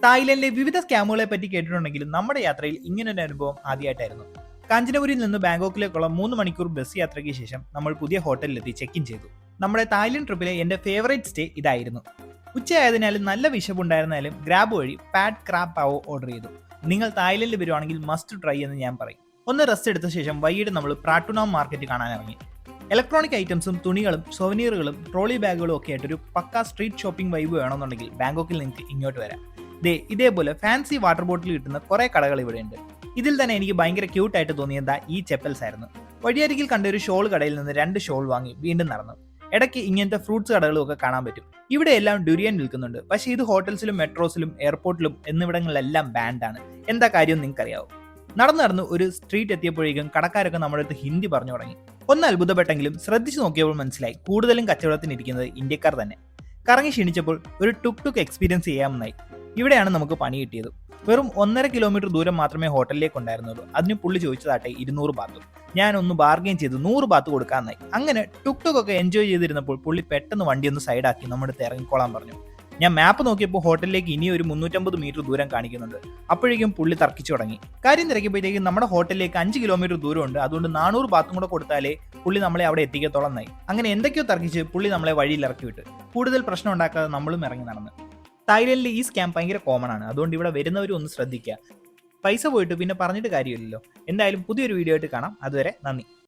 തായ്ലൻഡിലെ വിവിധ സ്കാമുകളെ പറ്റി കേട്ടിട്ടുണ്ടെങ്കിലും നമ്മുടെ യാത്രയിൽ ഇങ്ങനൊരു അനുഭവം ആദ്യമായിട്ടായിരുന്നു. കാഞ്ചനപുരിയിൽ നിന്ന് ബാങ്കോക്കിലേക്കുള്ള 3 മണിക്കൂർ ബസ് യാത്രയ്ക്ക് ശേഷം നമ്മൾ പുതിയ ഹോട്ടലിലെത്തി ചെക്ക് ഇൻ ചെയ്തു. നമ്മുടെ തായ്ലൻഡ് ട്രിപ്പിലെ എന്റെ ഫേവറേറ്റ് സ്റ്റേ ഇതായിരുന്നു. ഉച്ചയായതിനാലും നല്ല വിശപ്പുണ്ടായിരുന്നാലും ഗ്രാബ് വഴി പാഡ് ക്രാബ് പാവോ ഓർഡർ ചെയ്തു. നിങ്ങൾ തായ്ലൻഡിൽ വരുവാണെങ്കിൽ മസ്റ്റ് ട്രൈ എന്ന് ഞാൻ പറയും. ഒന്ന് റെസ്റ്റ് എടുത്ത ശേഷം വൈകിട്ട് നമ്മൾ പ്രാട്ടുനാം മാർക്കറ്റ് കാണാൻ ഇറങ്ങി. ഇലക്ട്രോണിക് ഐറ്റംസും തുണികളും സൊവനീറുകളും ട്രോളി ബാഗുകളും ഒക്കെ ആയിട്ടൊരു പക്ക സ്ട്രീറ്റ് ഷോപ്പിംഗ് വൈബ് വേണമെന്നുണ്ടെങ്കിൽ ബാങ്കോക്കിൽ നിങ്ങൾക്ക് ഇങ്ങോട്ട് വരാം. ഇതേപോലെ ഫാൻസി വാട്ടർ ബോട്ടിൽ കിട്ടുന്ന കുറെ കടകൾ ഇവിടെയുണ്ട്. ഇതിൽ തന്നെ എനിക്ക് ഭയങ്കര ക്യൂട്ടായിട്ട് തോന്നിയത് ഈ ചെപ്പൽസ് ആയിരുന്നു. വഴിയരികിൽ കണ്ട ഒരു ഷോൾ കടയിൽ നിന്ന് 2 ഷോൾ വാങ്ങി വീണ്ടും നടന്നു. ഇടയ്ക്ക് ഇങ്ങനത്തെ ഫ്രൂട്ട്സ് കടകളും ഒക്കെ കാണാൻ പറ്റും. ഇവിടെ എല്ലാം ഡുരിയൻ വിൽക്കുന്നുണ്ട്. പക്ഷേ ഇത് ഹോട്ടൽസിലും മെട്രോസിലും എയർപോർട്ടിലും എന്നിവിടങ്ങളിലെല്ലാം ബാൻഡാണ്. എന്താ കാര്യം നിങ്ങൾക്കറിയാവോ? നടന്നു ഒരു സ്ട്രീറ്റ് എത്തിയപ്പോഴേക്കും കടക്കാരൊക്കെ നമ്മുടെ അടുത്ത് ഹിന്ദി പറഞ്ഞു തുടങ്ങി. ഒന്ന് അത്ഭുതപ്പെട്ടെങ്കിലും ശ്രദ്ധിച്ചു നോക്കിയപ്പോൾ മനസ്സിലായി കൂടുതലും കച്ചവടത്തിനിരിക്കുന്നത് ഇന്ത്യക്കാർ തന്നെ. കറങ്ങി ക്ഷീണിച്ചപ്പോൾ ഒരു ടുക് എക്സ്പീരിയൻസ് ചെയ്യാമെന്നായി. ഇവിടെയാണ് നമുക്ക് പണി കിട്ടിയത്. വെറും 1.5 കിലോമീറ്റർ ദൂരം മാത്രമേ ഹോട്ടലിലേക്ക് ഉണ്ടായിരുന്നുള്ളൂ. അതിന് പുള്ളി ചോദിച്ചതാട്ടെ 200 ബാത്തും. ഞാൻ ഒന്ന് ബാർഗെയിൻ ചെയ്ത് 100 ബാത്ത് കൊടുക്കാമെന്നായി. അങ്ങനെ ടുക് ഒക്കെ എൻജോയ് ചെയ്തിരുന്നപ്പോൾ പുള്ളി പെട്ടെന്ന് വണ്ടി ഒന്ന് സൈഡാക്കി നമ്മുടെ അടുത്ത് ഇറങ്ങിക്കോളാൻ പറഞ്ഞു. ഞാൻ മാപ്പ് നോക്കിയപ്പോൾ ഹോട്ടലിലേക്ക് ഇനി ഒരു 350 മീറ്റർ ദൂരം കാണിക്കുന്നുണ്ട്. അപ്പോഴേക്കും പുള്ളി തർക്കിച്ചു തുടങ്ങി. കാര്യം തിരക്കിയപ്പോഴത്തേക്കും നമ്മുടെ ഹോട്ടലിലേക്ക് 5 കിലോമീറ്റർ ദൂരമുണ്ട്. അതുകൊണ്ട് 400 ബാത്തും കൂടെ കൊടുത്താലേ പുള്ളി നമ്മളെ അവിടെ എത്തിക്കത്തോളം എന്നായി. അങ്ങനെ എന്തൊക്കെയോ തർക്കിച്ച് പുള്ളി നമ്മളെ വഴിയിൽ ഇറക്കി വിട്ട്. കൂടുതൽ പ്രശ്നം ഉണ്ടാക്കാതെ നമ്മളും ഇറങ്ങി നടന്നു. തായ്ലൻഡിൽ ഈ സ്കാം ഭയങ്കര കോമൺ ആണ്. അതുകൊണ്ട് ഇവിടെ വരുന്നവരും ഒന്ന് ശ്രദ്ധിക്കുക. പൈസ പോയിട്ട് പിന്നെ പറഞ്ഞിട്ട് കാര്യമില്ലല്ലോ. എന്തായാലും പുതിയൊരു വീഡിയോ ആയിട്ട് കാണാം. അതുവരെ നന്ദി.